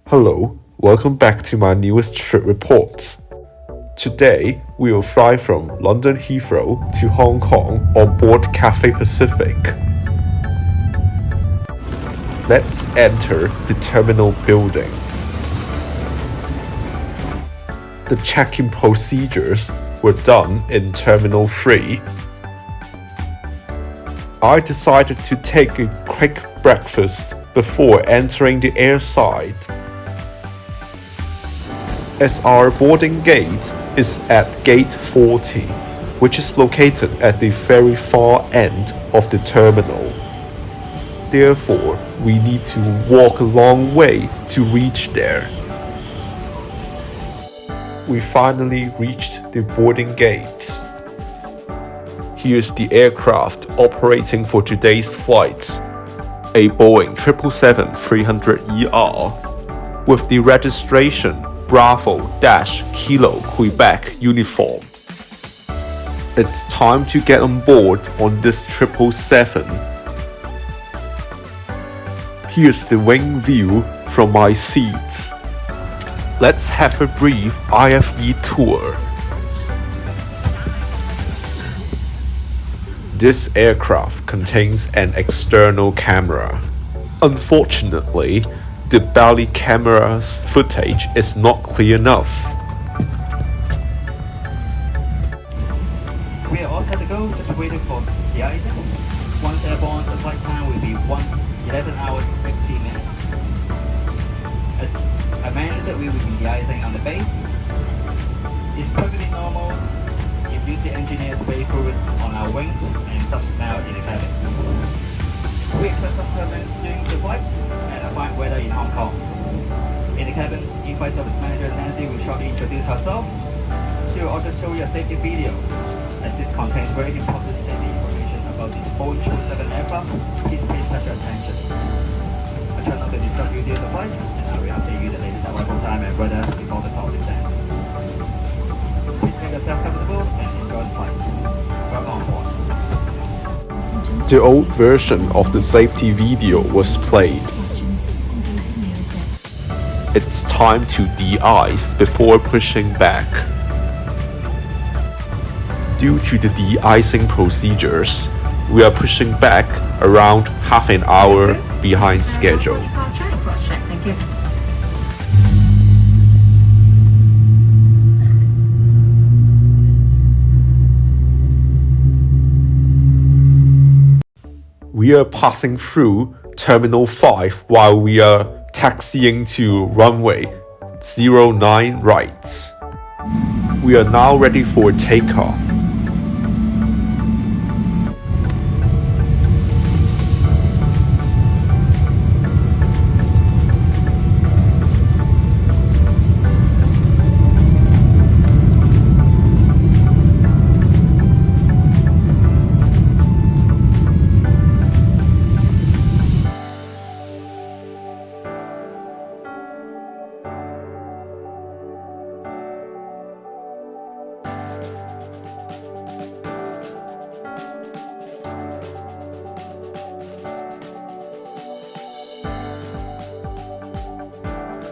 Hello, welcome back to my newest trip report. Today, we will fly from London Heathrow to Hong Kong on board Cathay Pacific. Let's enter the terminal building. The check-in procedures were done in Terminal 3. I decided to take a quick breakfast before entering the airside, as our boarding gate is at Gate 40, which is located at the very far end of the terminal. Therefore, we need to walk a long way to reach there. We finally reached the boarding gate. Here's the aircraft operating for today's flight, a Boeing 777-300ER with the registration Bravo-Kilo Quebec uniform. It's time to get on board on this 777. Here's the wing view from my seat. Let's have a brief IFE tour. This aircraft contains an external camera. Unfortunately, the belly camera's footage is not clear enough. We are all set to go, just waiting for the icing. Once airborne, the flight time will be 11 hours 15 minutes. As I mentioned, we will be de-icing on the base. It's perfectly normal if you see engineers spray fluids on our wings and some smell in the cabin. We expect some turbulence during the flight and a fine weather in Hong Kong. In the cabin, in-flight service manager Nancy will shortly introduce herself. She will also show you a safety video, as this contains very important safety information about the Boeing 777 aircraft. Please pay special attention. I try not to disturb you during the flight, and I will update you the latest arrival time and weather before the call descends. Please make yourself comfortable and enjoy the flight. Welcome on board. The old version of the safety video was played. It's time to de-ice before pushing back. Due to the de-icing procedures, we are pushing back around half an hour behind schedule. Thank you. We are passing through Terminal 5 while we are taxiing to runway 09 right. We are now ready for takeoff.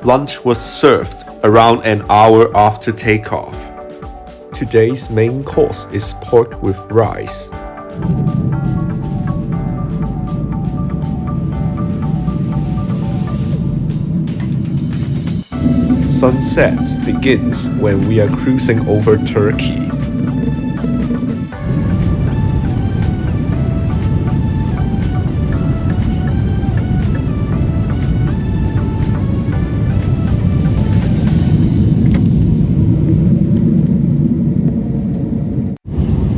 Lunch was served around an hour after takeoff. Today's main course is pork with rice. Sunset begins when we are cruising over Turkey.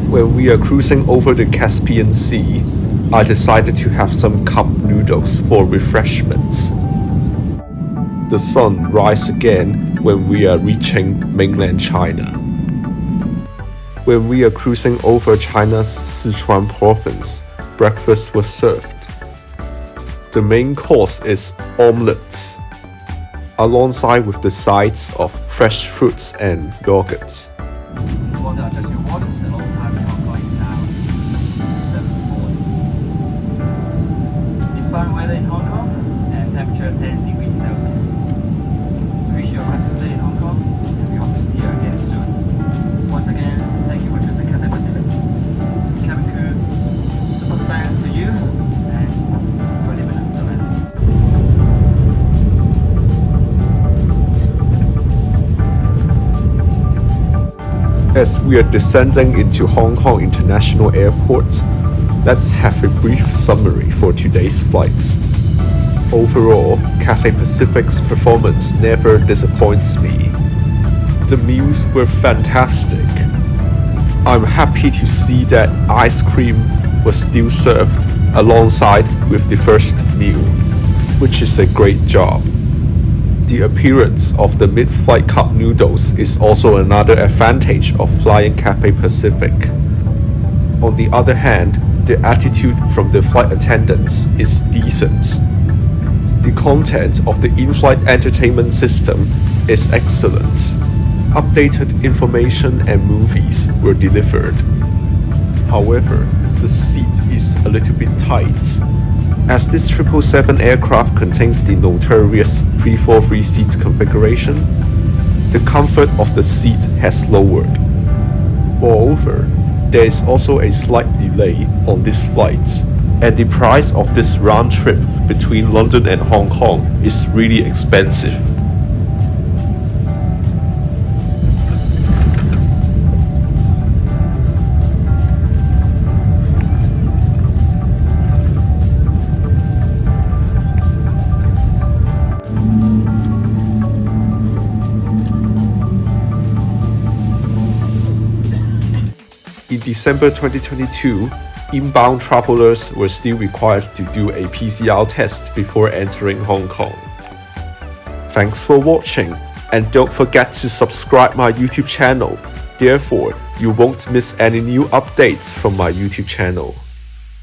When we are cruising over the Caspian Sea, I decided to have some cup noodles for refreshments. The sun rises again when we are reaching mainland China. When we are cruising over China's Sichuan province, breakfast was served. The main course is omelette, alongside with the sides of fresh fruits and yogurts. Fine weather in Hong Kong and temperature 10 degrees Celsius. As we are descending into Hong Kong International Airport, let's have a brief summary for today's flight. Overall, Cathay Pacific's performance never disappoints me. The meals were fantastic. I'm happy to see that ice cream was still served alongside with the first meal, which is a great job. The appearance of the mid-flight cup noodles is also another advantage of flying Cathay Pacific. On the other hand, the attitude from the flight attendants is decent. The content of the in-flight entertainment system is excellent. Updated information and movies were delivered. However, the seat is a little bit tight. As this 777 aircraft contains the notorious 343 seat configuration, the comfort of the seat has lowered. Moreover, there is also a slight delay on this flight, and the price of this round trip between London and Hong Kong is really expensive. In December 2022, inbound travelers were still required to do a PCR test before entering Hong Kong. Thanks for watching, and don't forget to subscribe my YouTube channel. Therefore, you won't miss any new updates from my YouTube channel.